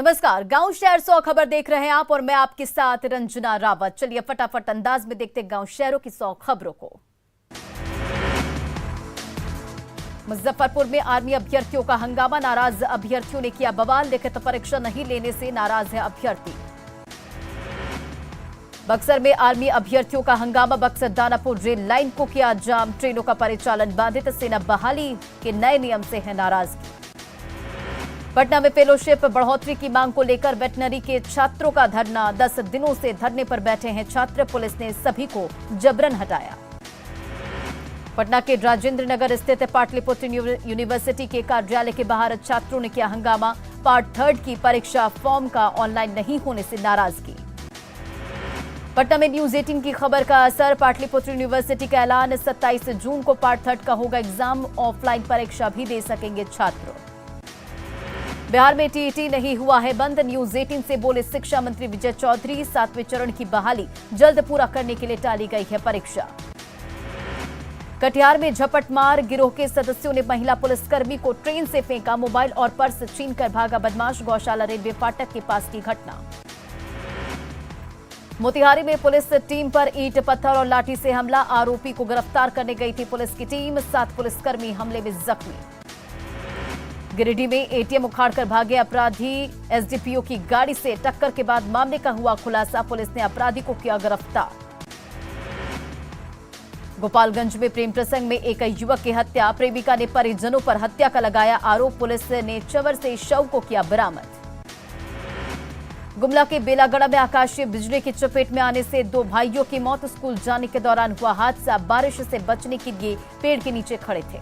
नमस्कार, गांव शहर 100 खबर देख रहे हैं आप और मैं आपके साथ रंजना रावत। चलिए फटाफट अंदाज में देखते गांव शहरों की 100 खबरों को। मुजफ्फरपुर में आर्मी अभ्यर्थियों का हंगामा, नाराज अभ्यर्थियों ने किया बवाल, लिखित परीक्षा नहीं लेने से नाराज है अभ्यर्थी। बक्सर में आर्मी अभ्यर्थियों का हंगामा, बक्सर दानापुर रेल लाइन को किया जाम, ट्रेनों का परिचालन बाधित, सेना बहाली के नए नियम से है नाराजगी। पटना में फेलोशिप बढ़ोतरी की मांग को लेकर वेटनरी के छात्रों का धरना, 10 दिनों से धरने पर बैठे हैं छात्र, पुलिस ने सभी को जबरन हटाया। पटना के राजेंद्र नगर स्थित पाटलिपुत्र यूनिवर्सिटी के कार्यालय के बाहर छात्रों ने किया हंगामा, पार्ट 3 की परीक्षा फॉर्म का ऑनलाइन नहीं होने से नाराजगी। पटना में न्यूज 18 की खबर का असर, पाटलिपुत्र यूनिवर्सिटी का ऐलान, 27 जून को पार्ट 3 का होगा एग्जाम, ऑफलाइन परीक्षा भी दे सकेंगे छात्र। बिहार में टीईटी नहीं हुआ है बंद, न्यूज 18 से बोले शिक्षा मंत्री विजय चौधरी, 7वें चरण की बहाली जल्द पूरा करने के लिए टाली गई है परीक्षा। कटिहार में झपटमार, गिरोह के सदस्यों ने महिला पुलिसकर्मी को ट्रेन से फेंका, मोबाइल और पर्स छीनकर भागा बदमाश, गौशाला रेलवे फाटक के पास की घटना। मोतिहारी में पुलिस टीम पर ईंट पत्थर और लाठी से हमला, आरोपी को गिरफ्तार करने गई थी पुलिस की टीम, 7 पुलिसकर्मी हमले में जख्मी। गिरिडीह में एटीएम उखाड़कर भागे अपराधी, एसडीपीओ की गाड़ी से टक्कर के बाद मामले का हुआ खुलासा, पुलिस ने अपराधी को किया गिरफ्तार। गोपालगंज में प्रेम प्रसंग में एक युवक की हत्या, प्रेमिका ने परिजनों पर हत्या का लगाया आरोप, पुलिस ने चवर से शव को किया बरामद। गुमला के बेलागढ़ा में आकाशीय बिजली की चपेट में आने से 2 भाइयों की मौत, स्कूल जाने के दौरान हुआ हादसा, बारिश से बचने के लिए पेड़ के नीचे खड़े थे।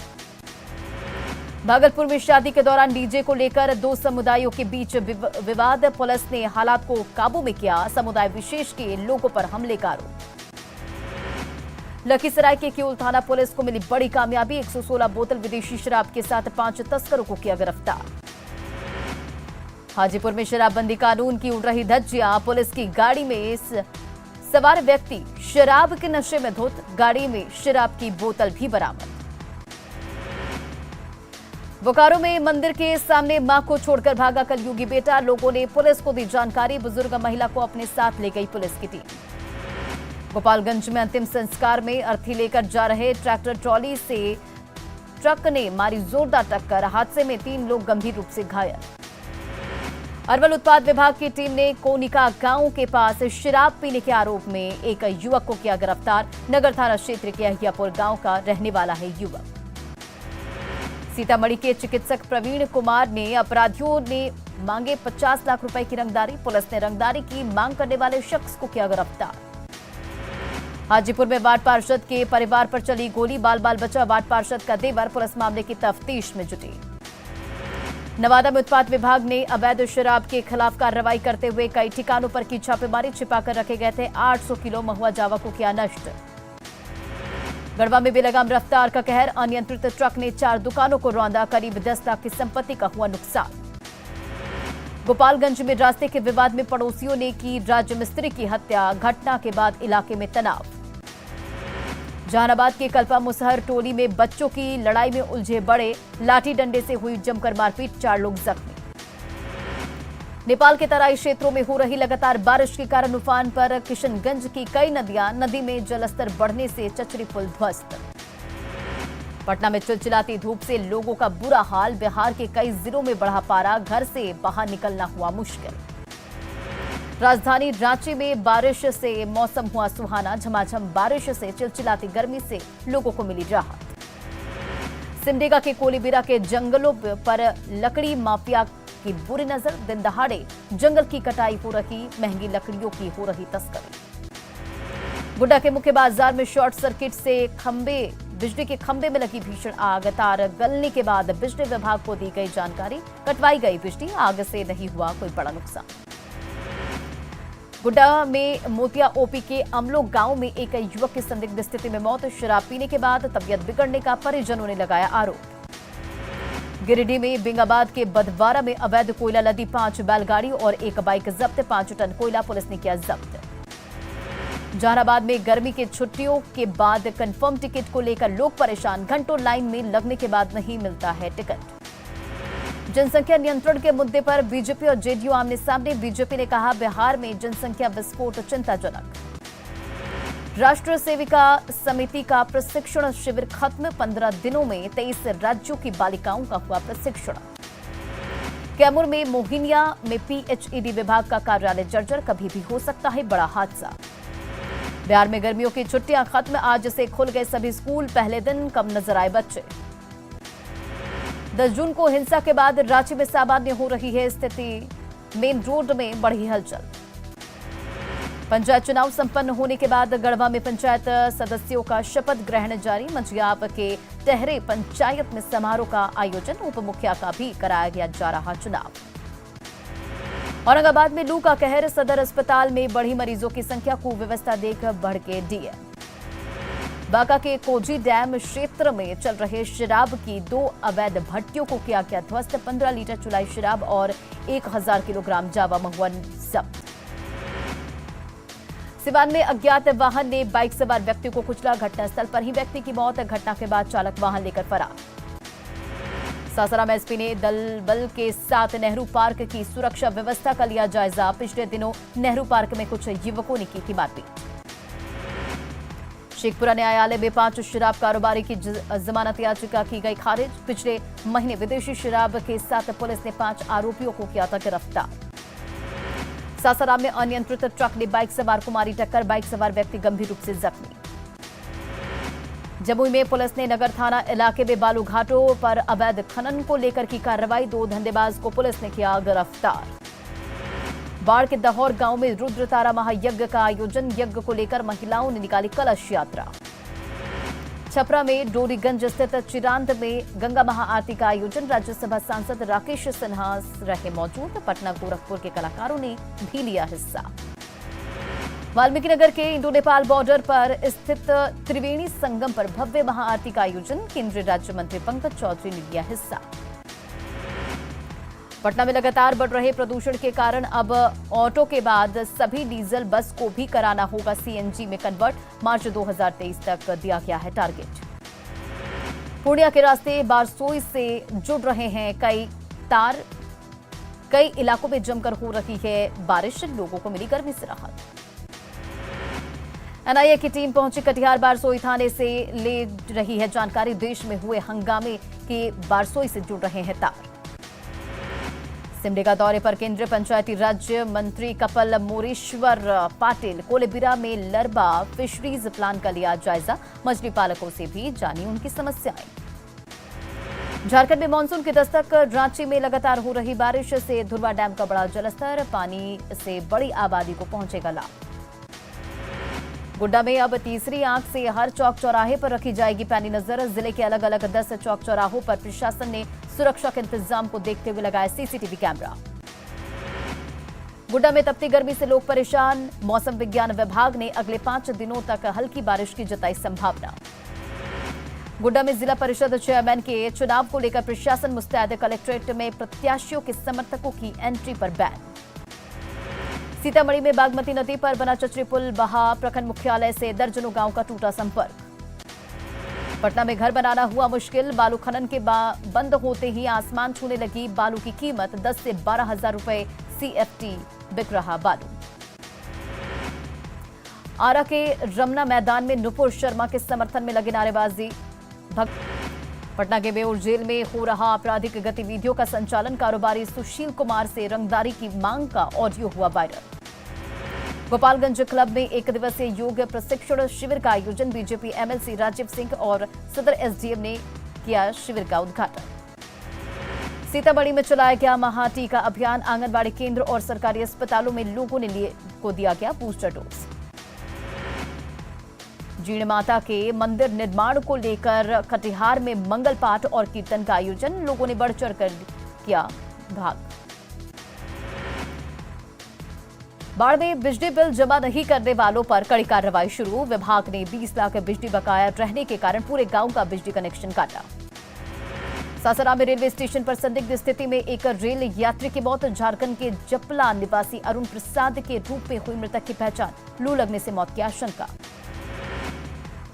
भागलपुर में शादी के दौरान डीजे को लेकर 2 समुदायों के बीच विवाद, पुलिस ने हालात को काबू में किया, समुदाय विशेष के लोगों पर हमले का आरोप। लखीसराय के किऊल थाना पुलिस को मिली बड़ी कामयाबी, 116 बोतल विदेशी शराब के साथ 5 तस्करों को किया गिरफ्तार। हाजीपुर में शराबबंदी कानून की उड़ रही धज्जियां, पुलिस की गाड़ी में सवार व्यक्ति शराब के नशे में धुत, गाड़ी में शराब की बोतल भी बरामद। बोकारो में मंदिर के सामने मां को छोड़कर भागा कलयुगी बेटा, लोगों ने पुलिस को दी जानकारी, बुजुर्ग महिला को अपने साथ ले गई पुलिस की टीम। गोपालगंज में अंतिम संस्कार में अर्थी लेकर जा रहे ट्रैक्टर ट्रॉली से ट्रक ने मारी जोरदार टक्कर, हादसे में 3 लोग गंभीर रूप से घायल। अरवल उत्पाद विभाग की टीम ने कोनिका गांव के पास शराब पीने के आरोप में एक युवक को किया गिरफ्तार, नगर थाना क्षेत्र के अहियापुर गांव का रहने वाला है युवक। सीतामढ़ी के चिकित्सक प्रवीण कुमार ने अपराधियों ने मांगे 50 लाख रुपए की रंगदारी, पुलिस ने रंगदारी की मांग करने वाले शख्स को किया गिरफ्तार। हाजीपुर में वार्ड पार्षद के परिवार पर चली गोली, बाल बाल बचा वार्ड पार्षद का देवर, पुलिस मामले की तफ्तीश में जुटी। नवादा में उत्पाद विभाग ने अवैध शराब के खिलाफ कार्रवाई करते हुए कई ठिकानों पर की छापेमारी, छिपाकर रखे गए थे 800 किलो महुआ जावा को किया नष्ट। गढ़वा में बेलगाम रफ्तार का कहर, अनियंत्रित ट्रक ने 4 दुकानों को रौंदा, करीब 10 लाख की संपत्ति का हुआ नुकसान। गोपालगंज में रास्ते के विवाद में पड़ोसियों ने की राजमिस्त्री की हत्या, घटना के बाद इलाके में तनाव। जहानाबाद के कल्पा मुसहर टोली में बच्चों की लड़ाई में उलझे बड़े, लाठी डंडे से हुई जमकर मारपीट, 4 लोग जख्मी। नेपाल के तराई क्षेत्रों में हो रही लगातार बारिश के कारण उफान पर किशनगंज की कई नदियां, नदी में जलस्तर बढ़ने से चचरी पुल ध्वस्त। पटना में चिलचिलाती धूप से लोगों का बुरा हाल, बिहार के कई जिलों में बढ़ा पारा, घर से बाहर निकलना हुआ मुश्किल। राजधानी रांची में बारिश से मौसम हुआ सुहाना, झमाझम बारिश से चिलचिलाती गर्मी से लोगों को मिली राहत। सिमडेगा के कोलीबिरा के जंगलों पर लकड़ी माफिया की बुरी नजर, दिन दहाड़े जंगल की कटाई हो रही, महंगी लकड़ियों की हो रही तस्करी। गुड्डा के मुख्य बाजार में शॉर्ट सर्किट से बिजली के खंभे में लगी भीषण आग, तार गलने के बाद बिजली विभाग को दी गई जानकारी, कटवाई गई बिजली, आग से नहीं हुआ कोई बड़ा नुकसान। गुड्डा में मोतिया ओपी के अमलो गांव में एक युवक की संदिग्ध स्थिति में मौत, शराब पीने के बाद तबीयत बिगड़ने का परिजनों ने लगाया आरोप। गिरिडीह में बिंगाबाद के बदवारा में अवैध कोयला लदी 5 बैलगाड़ी और 1 बाइक जब्त, 5 टन कोयला पुलिस ने किया जब्त। जहानाबाद में गर्मी की छुट्टियों के बाद कंफर्म टिकट को लेकर लोग परेशान, घंटों लाइन में लगने के बाद नहीं मिलता है टिकट। जनसंख्या नियंत्रण के मुद्दे पर बीजेपी और जेडीयू आमने सामने। बीजेपी ने कहा बिहार में जनसंख्या विस्फोट चिंताजनक। राष्ट्रीय सेविका समिति का प्रशिक्षण शिविर खत्म। 15 दिनों में 23 राज्यों की बालिकाओं का हुआ प्रशिक्षण। कैमूर में मोहिनिया में पीएचईडी विभाग का कार्यालय जर्जर, कभी भी हो सकता है बड़ा हादसा। बिहार में गर्मियों की छुट्टियां खत्म। आज से खुल गए सभी स्कूल। पहले दिन कम नजर आए बच्चे। 10 जून को हिंसा के बाद रांची में सामान्य हो रही है स्थिति। मेन रोड में बढ़ी हलचल। पंचायत चुनाव संपन्न होने के बाद गढ़वा में पंचायत सदस्यों का शपथ ग्रहण जारी। मंझियाप के टहरे पंचायत में समारोह का आयोजन। उप मुखिया का भी कराया गया जा रहा चुनाव। औरंगाबाद में लू का कहर। सदर अस्पताल में बढ़ी मरीजों की संख्या। कुव्यवस्था देख भड़के डीएम। बांका के कोजी डैम क्षेत्र में चल रहे शराब की 2 अवैध भट्टियों को किया गया ध्वस्त। 15 लीटर चुलाई शराब और 1000 किलोग्राम जावा महुआ जब्त। सिवान में अज्ञात वाहन ने बाइक सवार व्यक्ति को कुचला। घटनास्थल पर ही व्यक्ति की मौत। घटना के बाद चालक वाहन लेकर फरार। सासाराम एसपी ने दल बल के साथ नेहरू पार्क की सुरक्षा व्यवस्था का लिया जायजा। पिछले दिनों नेहरू पार्क में कुछ युवकों ने की थी मारपीट। शेखपुरा न्यायालय में 5 शराब कारोबारी की जमानत याचिका की गई खारिज। पिछले महीने विदेशी शराब के साथ पुलिस ने 5 आरोपियों को किया था गिरफ्तार। सासाराम में अनियंत्रित ट्रक ने बाइक सवार को मारी टक्कर। बाइक सवार व्यक्ति गंभीर रूप से जख्मी। जमुई में पुलिस ने नगर थाना इलाके में बालू घाटों पर अवैध खनन को लेकर की कार्रवाई। 2 धंधेबाज को पुलिस ने किया गिरफ्तार। बाढ़ के दहौर गांव में रुद्रतारा महायज्ञ का आयोजन। यज्ञ को लेकर महिलाओं ने निकाली कलश यात्रा। छपरा में डोरीगंज स्थित चिरांद में गंगा महाआरती का आयोजन। राज्यसभा सांसद राकेश सिन्हा रहे मौजूद। पटना गोरखपुर के कलाकारों ने भी लिया हिस्सा। वाल्मीकि नगर के इंडो नेपाल बॉर्डर पर स्थित त्रिवेणी संगम पर भव्य महाआरती का आयोजन। केंद्रीय राज्य मंत्री पंकज चौधरी ने लिया हिस्सा। पटना में लगातार बढ़ रहे प्रदूषण के कारण अब ऑटो के बाद सभी डीजल बस को भी कराना होगा सीएनजी में कन्वर्ट। मार्च 2023 तक दिया गया है टारगेट। पूर्णिया के रास्ते बारसोई से जुड़ रहे हैं कई तार। कई इलाकों में जमकर हो रही है बारिश। लोगों को मिली गर्मी से राहत। एनआईए की टीम पहुंची कटिहार। बारसोई थाने से ले रही है जानकारी। देश में हुए हंगामे के बारसोई से जुड़ रहे हैं तार। सिमडेगा दौरे पर केंद्रीय पंचायती राज्य मंत्री कपिल मोरेश्वर पाटिल। कोलेबिरा में लरबा फिशरीज प्लान का लिया जायजा। मछली पालकों से भी जानी उनकी समस्याएं। झारखंड में मानसून की दस्तक। रांची में लगातार हो रही बारिश से धुरवा डैम का बड़ा जलस्तर। पानी से बड़ी आबादी को पहुंचेगा लाभ। गोड्डा में अब तीसरी आंख से हर चौक चौराहे पर रखी जाएगी पैनी नजर। जिले के अलग अलग 10 चौक चौराहों पर प्रशासन ने सुरक्षा के इंतजाम को देखते हुए लगाया सीसीटीवी कैमरा। गोड्डा में तपती गर्मी से लोग परेशान। मौसम विज्ञान विभाग ने अगले 5 दिनों तक हल्की बारिश की जताई संभावना। गोड्डा में जिला परिषद चेयरमैन के चुनाव को लेकर प्रशासन मुस्तैद। कलेक्ट्रेट में प्रत्याशियों के समर्थकों की एंट्री पर बैन। सीतामढ़ी में बागमती नदी पर बना चचरी पुल बहा। प्रखंड मुख्यालय से दर्जनों गांव का टूटा संपर्क। पटना में घर बनाना हुआ मुश्किल। बालू खनन के बंद होते ही आसमान छूने लगी बालू की कीमत। 10 से 12 हजार रुपए सीएफटी बिक रहा बालू। आरा के रमना मैदान में नुपुर शर्मा के समर्थन में लगी नारेबाजी। पटना के बेउर जेल में हो रहा आपराधिक गतिविधियों का संचालन। कारोबारी सुशील कुमार से रंगदारी की मांग का ऑडियो हुआ वायरल। गोपालगंज क्लब में 1 दिवसीय योग प्रशिक्षण शिविर का आयोजन। बीजेपी एमएलसी राजीव सिंह और सदर एसडीएम ने किया शिविर का उद्घाटन। सीतामढ़ी में चलाया गया महाटीका अभियान। आंगनबाड़ी केंद्र और सरकारी अस्पतालों में लोगों ने को दिया गया बूस्टर डोज। जीण माता के मंदिर निर्माण को लेकर कटिहार में मंगल पाठ और कीर्तन का आयोजन। लोगों ने बढ़ चढ़कर किया भाग। बाढ़ में बिजली बिल जमा नहीं करने वालों पर कड़ी कार्रवाई शुरू। विभाग ने 20 लाख बिजली बकाया रहने के कारण पूरे गांव का बिजली कनेक्शन काटा। सासाराम में रेलवे स्टेशन पर संदिग्ध स्थिति में एक रेल यात्री की मौत। झारखंड के जपला निवासी अरुण प्रसाद के रूप में हुई मृतक की पहचान। लू लगने से मौत की आशंका।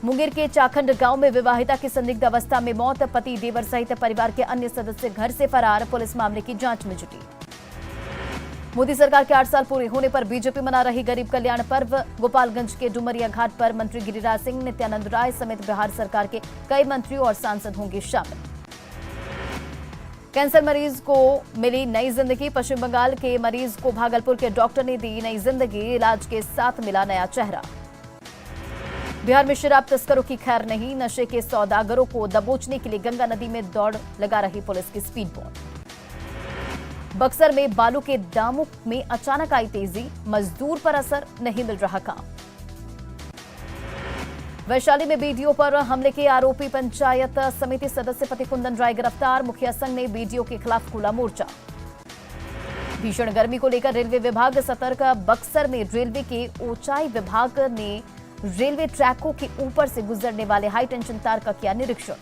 मुंगेर के चाखंड गांव में विवाहिता की संदिग्ध अवस्था में मौत, पति देवर सहित परिवार के अन्य सदस्य घर से फरार, पुलिस मामले की जांच में जुटी। मोदी सरकार के 8 साल पूरे होने पर बीजेपी मना रही गरीब कल्याण पर्व, गोपालगंज के डुमरिया घाट पर मंत्री गिरिराज सिंह, नित्यानंद राय समेत बिहार सरकार के कई मंत्री और सांसद होंगे शामिल। कैंसर मरीज को मिली नई जिंदगी, पश्चिम बंगाल के मरीज को भागलपुर के डॉक्टर ने दी नई जिंदगी, इलाज के साथ मिला नया चेहरा। बिहार में शराब तस्करों की खैर नहीं, नशे के सौदागरों को दबोचने के लिए गंगा नदी में दौड़ लगा रही पुलिस की स्पीड बोट। बक्सर में बालू के दामों में अचानक आई तेजी, मजदूर पर असर, नहीं मिल रहा काम। वैशाली में बीडीओ पर हमले के आरोपी पंचायत समिति सदस्य पति कुंदन राय गिरफ्तार, मुखिया संघ ने बीडीओ के खिलाफ खोला मोर्चा। भीषण गर्मी को लेकर रेलवे विभाग सतर्क, बक्सर में रेलवे के ऊंचाई विभाग ने रेलवे ट्रैकों के ऊपर से गुजरने वाले हाई टेंशन तार का किया निरीक्षण।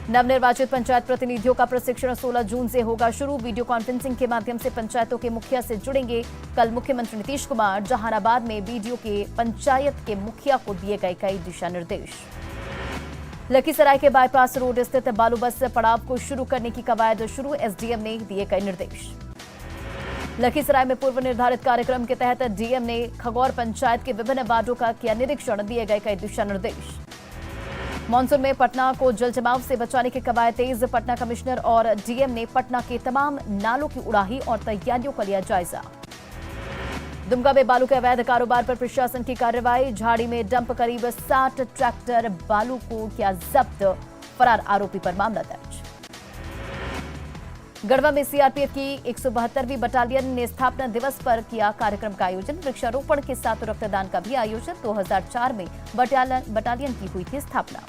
नवनिर्वाचित पंचायत प्रतिनिधियों का प्रशिक्षण 16 जून से होगा शुरू, वीडियो कॉन्फ्रेंसिंग के माध्यम से पंचायतों के मुखिया से जुड़ेंगे। कल मुख्यमंत्री नीतीश कुमार जहानाबाद में बीडीओ के पंचायत के मुखिया को दिए गए कई दिशा निर्देश। लखीसराय के बाईपास रोड स्थित बालू बस पड़ाव को शुरू करने की कवायद शुरू, एसडीएम ने दिए कई निर्देश। लखीसराय में पूर्व निर्धारित कार्यक्रम के तहत डीएम ने खगौर पंचायत के विभिन्न वार्डों का किया निरीक्षण, दिए गए कई दिशा निर्देश। मानसून में पटना को जल जमाव से बचाने की कवायद तेज, पटना कमिश्नर और डीएम ने पटना के तमाम नालों की उड़ाही और तैयारियों का लिया जायजा। दुमका में बालू के अवैध कारोबार पर प्रशासन की कार्रवाई, झाड़ी में डंप करीब 60 ट्रैक्टर बालू को किया जब्त, फरार आरोपी पर मामला दर्ज। गढ़वा में सीआरपीएफ की 172वीं बटालियन ने स्थापना दिवस पर किया कार्यक्रम का आयोजन, वृक्षारोपण के साथ रक्तदान का भी आयोजन। 2004 में बटालियन की हुई थी स्थापना।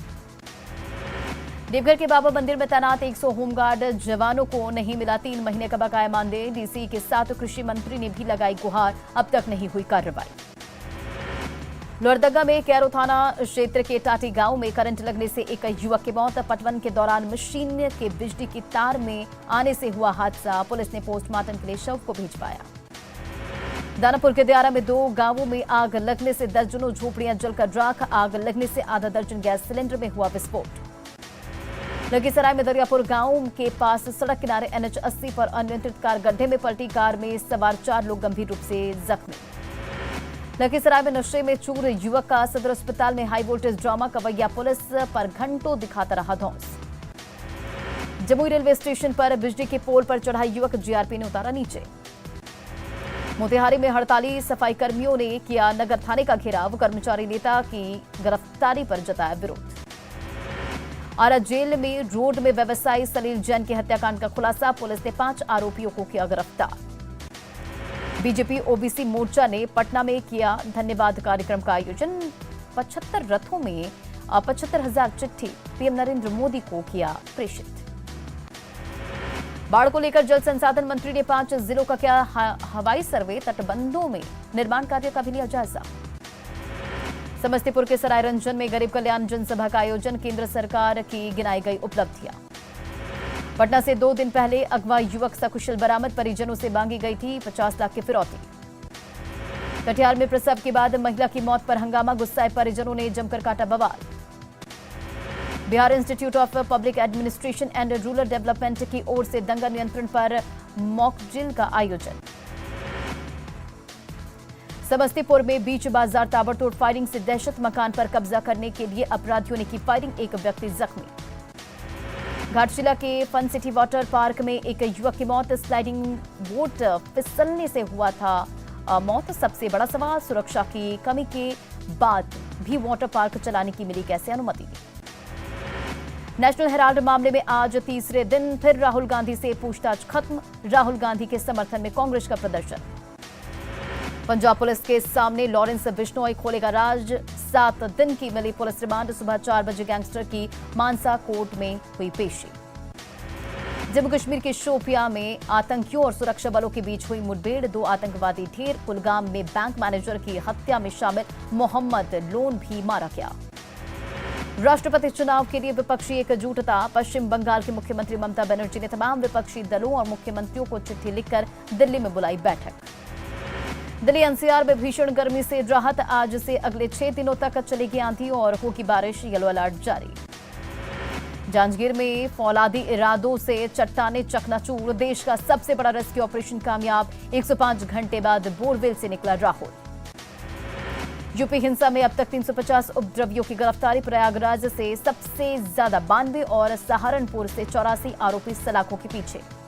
देवघर के बाबा मंदिर में तैनात 100 होमगार्ड जवानों को नहीं मिला 3 महीने का बकाया मानदेय, डीसी के साथ कृषि मंत्री ने भी लगाई गुहार, अब तक नहीं हुई कार्रवाई। लोहरदगा में कैरो थाना क्षेत्र के टाटी गांव में करंट लगने से एक युवक की मौत, पटवन के दौरान मशीन के बिजली की तार में आने से हुआ हादसा, पुलिस ने पोस्टमार्टम के लिए शव को भिजवाया। दानापुर के दियारा में 2 गांवों में आग लगने से दर्जनों झोपड़ियां जलकर राख, आग लगने से आधा दर्जन गैस सिलेंडर में हुआ विस्फोट। लखीसराय में दरियापुर गांव के पास सड़क किनारे NH 80 पर अनियंत्रित कार गड्ढे में पलटी, कार में सवार 4 लोग गंभीर रूप से जख्मी। लखीसराय में नशे में चूर युवक का सदर अस्पताल में high voltage drama, Kawaiya police पर घंटों दिखाता रहा धौंस। जमुई रेलवे स्टेशन पर बिजली के पोल पर चढ़ा युवक, जीआरपी ने उतारा नीचे। मोतिहारी में हड़ताली सफाई कर्मियों ने किया नगर थाने का घेराव, कर्मचारी नेता की गिरफ्तारी पर जताया विरोध। आरा जेल में रोड में व्यवसायी सलील जैन की हत्याकांड का खुलासा, पुलिस ने 5 आरोपियों को किया गिरफ्तार। बीजेपी ओबीसी मोर्चा ने पटना में किया धन्यवाद कार्यक्रम का आयोजन, 75 रथों में 75,000 चिट्ठी पीएम नरेंद्र मोदी को किया प्रेषित। बाढ़ को लेकर जल संसाधन मंत्री ने 5 जिलों का किया हवाई सर्वे, तटबंधों में निर्माण कार्य का भी लिया जायजा। समस्तीपुर के सरायरंजन में गरीब कल्याण जनसभा का आयोजन, केंद्र सरकार की गिनाई गई उपलब्धियां। पटना से 2 दिन पहले अगवा युवक सकुशल बरामद, परिजनों से मांगी गई थी 50 लाख की फिरौती। कटिहार में प्रसव के बाद महिला की मौत पर हंगामा, गुस्साए परिजनों ने जमकर काटा बवाल। Bihar institute of public administration and rural development की ओर से दंगा नियंत्रण पर मॉक ड्रिल का आयोजन। समस्तीपुर में बीच बाजार ताबड़तोड़ फायरिंग से दहशत, मकान पर कब्जा करने के लिए अपराधियों ने की फायरिंग, एक व्यक्ति जख्मी। घाटशिला के फन सिटी वाटर पार्क में एक युवक की मौत, स्लाइडिंग बोट फिसलने से हुआ था मौत। सबसे बड़ा सवाल, सुरक्षा की कमी के बाद भी वाटर पार्क चलाने की मिली कैसे अनुमति। नेशनल हेराल्ड मामले में आज तीसरे दिन फिर राहुल गांधी से पूछताछ खत्म, राहुल गांधी के समर्थन में कांग्रेस का प्रदर्शन। पंजाब पुलिस के सामने लॉरेंस बिश्नोई खोलेगा राज, 7 दिन की मिली पुलिस रिमांड, सुबह 4 बजे गैंगस्टर की मानसा कोर्ट में हुई पेशी। जम्मू कश्मीर के शोपियां में आतंकियों और सुरक्षा बलों के बीच हुई मुठभेड़, 2 आतंकवादी ढेर। कुलगाम में बैंक मैनेजर की हत्या में शामिल मोहम्मद लोन भी मारा गया। राष्ट्रपति चुनाव के लिए विपक्षी एकजुटता, पश्चिम बंगाल की मुख्यमंत्री ममता बनर्जी ने तमाम विपक्षी दलों और मुख्यमंत्रियों को चिट्ठी लिखकर दिल्ली में बुलाई बैठक। दिल्ली एनसीआर में भीषण गर्मी से राहत। आज से अगले 6 दिनों तक चलेगी आंधी और होगी बारिश। येलो अलर्ट जारी। जांजगीर में फौलादी इरादों से चट्टाने चकनाचूर। देश का सबसे बड़ा रेस्क्यू ऑपरेशन कामयाब। 105 घंटे बाद बोरवेल से निकला राहुल। यूपी हिंसा में अब तक 350 उपद्रवियों की गिरफ्तारी। प्रयागराज से सबसे ज्यादा 92 और सहारनपुर से 84 आरोपी सलाखों के पीछे।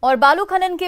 और बालू खनन के